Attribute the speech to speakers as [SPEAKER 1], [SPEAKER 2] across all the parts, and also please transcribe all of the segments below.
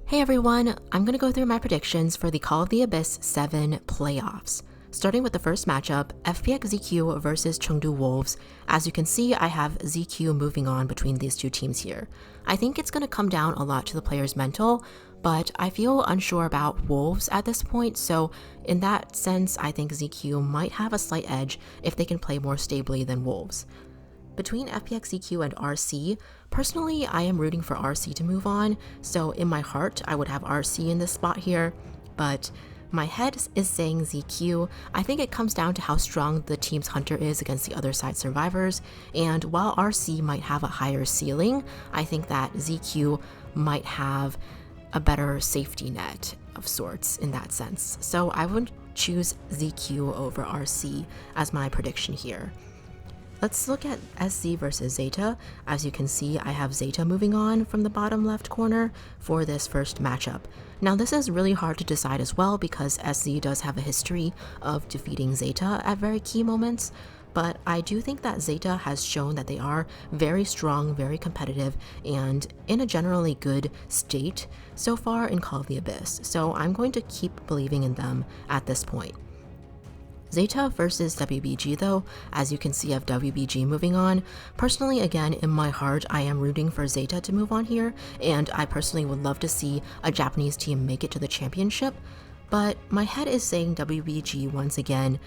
[SPEAKER 1] Hey everyone, I'm going to go through my predictions for the Call of the Abyss 7 playoffs. Starting with the first matchup, FPX ZQ versus Chengdu Wolves. As you can see, I have ZQ moving on between these two teams here. I think it's going to come down a lot to the player's mental, but I feel unsure about Wolves at this point, so in that sense, I think ZQ might have a slight edge if they can play more stably than Wolves. Between FPX-ZQ and RC, personally, I am rooting for RC to move on, so in my heart, I would have RC in this spot here, but my head is saying ZQ. I think it comes down to how strong the team's hunter is against the other side survivors, and while RC might have a higher ceiling, I think that ZQ might have a better safety net of sorts in that sense. So I would choose ZQ over RC as my prediction here. Let's look at SZ versus Zeta. As you can see, I have Zeta moving on from the bottom left corner for this first matchup. Now this is really hard to decide as well because SZ does have a history of defeating Zeta at very key moments, but I do think that Zeta has shown that they are very strong, very competitive, and in a generally good state so far in Call of the Abyss, so I'm going to keep believing in them at this point. Zeta versus WBG though, as you can see I have WBG moving on. Personally, again, in my heart, I am rooting for Zeta to move on here, and I personally would love to see a Japanese team make it to the championship, but my head is saying WBG once again.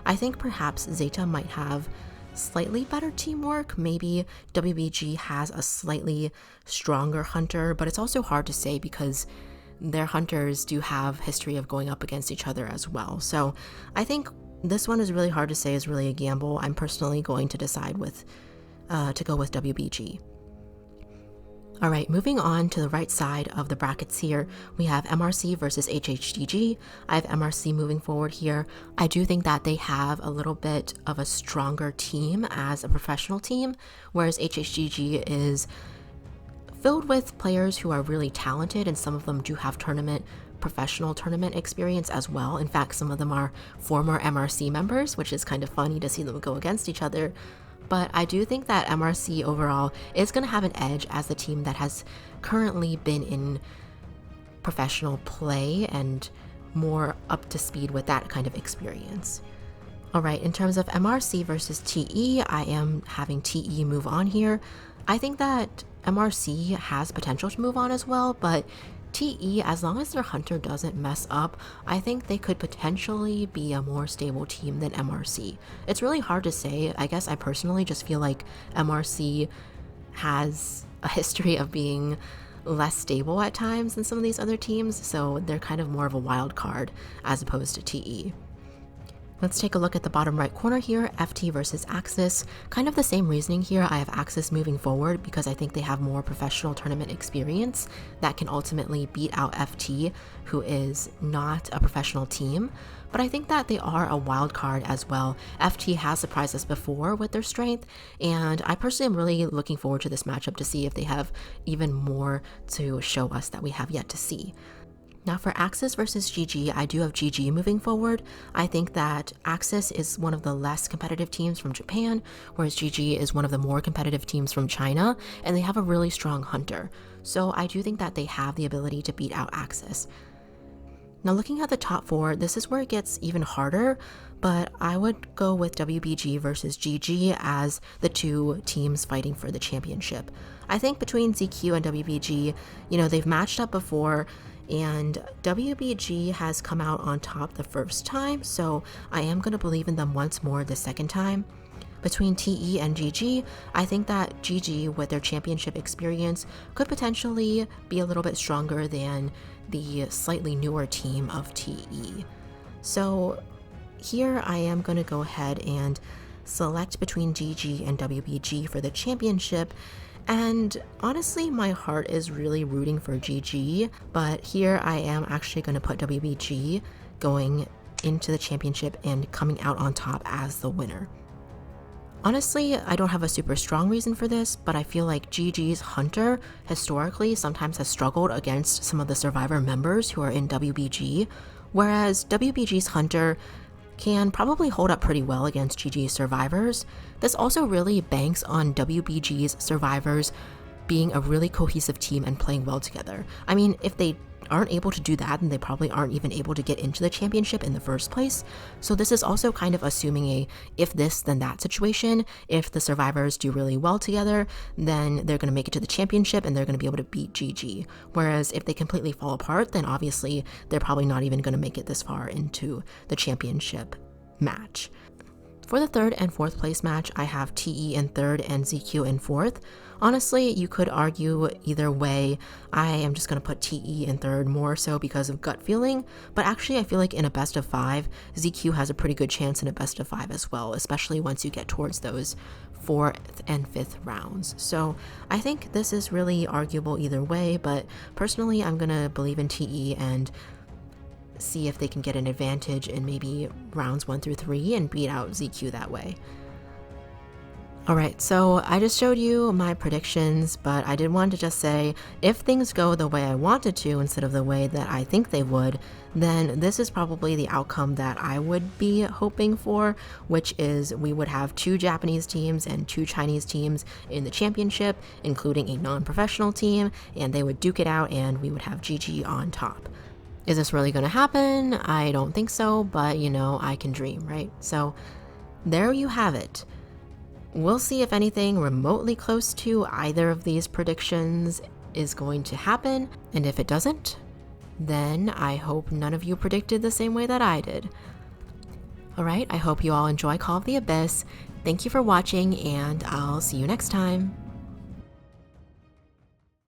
[SPEAKER 1] I think perhaps Zeta might have slightly better teamwork. Maybe WBG has a slightly stronger hunter, but it's also hard to say because their hunters do have history of going up against each other as well. So I think this one is really hard to say, is really a gamble. I'm personally going to decide to go with WBG. Alright, moving on to the right side of the brackets here, we have MRC versus HHGG. I have MRC moving forward here. I do think that they have a little bit of a stronger team as a professional team, whereas HHGG is filled with players who are really talented, and some of them do have professional tournament experience as well. In fact, some of them are former MRC members, which is kind of funny to see them go against each other. But I do think that MRC overall is going to have an edge as the team that has currently been in professional play and more up to speed with that kind of experience. Alright, in terms of MRC versus TE, I am having TE move on here. I think that MRC has potential to move on as well, but TE, as long as their hunter doesn't mess up, I think they could potentially be a more stable team than MRC. It's really hard to say. I guess I personally just feel like MRC has a history of being less stable at times than some of these other teams, so they're kind of more of a wild card as opposed to TE. Let's take a look at the bottom right corner here, FT versus Axis. Kind of the same reasoning here. I have Axis moving forward because I think they have more professional tournament experience that can ultimately beat out FT, who is not a professional team. But I think that they are a wild card as well. FT has surprised us before with their strength, and I personally am really looking forward to this matchup to see if they have even more to show us that we have yet to see. Now for Axis versus GG, I do have GG moving forward. I think that Axis is one of the less competitive teams from Japan, whereas GG is one of the more competitive teams from China, and they have a really strong hunter. So I do think that they have the ability to beat out Axis. Now looking at the top four, this is where it gets even harder, but I would go with WBG versus GG as the two teams fighting for the championship. I think between ZQ and WBG, they've matched up before, and WBG has come out on top the first time, so I am going to believe in them once more the second time. Between TE and GG, I think that GG, with their championship experience, could potentially be a little bit stronger than the slightly newer team of TE. So here I am going to go ahead and select between GG and WBG for the championship. And honestly, my heart is really rooting for GG, but here I am actually going to put WBG going into the championship and coming out on top as the winner. Honestly, I don't have a super strong reason for this, but I feel like GG's hunter historically sometimes has struggled against some of the survivor members who are in WBG, whereas WBG's hunter can probably hold up pretty well against GG's survivors. This also really banks on WBG's survivors being a really cohesive team and playing well together. I mean, if they aren't able to do that, and they probably aren't even able to get into the championship in the first place. So this is also kind of assuming a if this then that situation. If the survivors do really well together, then they're going to make it to the championship and they're going to be able to beat GG. Whereas if they completely fall apart, then obviously they're probably not even going to make it this far into the championship match. For the third and fourth place match, I have TE in third and ZQ in fourth. Honestly, you could argue either way. I am just going to put TE in third more so because of gut feeling, but actually I feel like in a best of 5, ZQ has a pretty good chance in a best of 5 as well, especially once you get towards those 4th and 5th rounds. So I think this is really arguable either way, but personally I'm going to believe in TE and see if they can get an advantage in maybe rounds 1 through 3 and beat out ZQ that way. Alright, so I just showed you my predictions, but I did want to just say, if things go the way I wanted to instead of the way that I think they would, then this is probably the outcome that I would be hoping for, which is we would have 2 Japanese teams and 2 Chinese teams in the championship, including a non-professional team, and they would duke it out and we would have GG on top. Is this really going to happen? I don't think so, but you know, I can dream, right? So there you have it. We'll see if anything remotely close to either of these predictions is going to happen, and if it doesn't, then I hope none of you predicted the same way that I did. Alright, I hope you all enjoy Call of the Abyss. Thank you for watching, and I'll see you next time.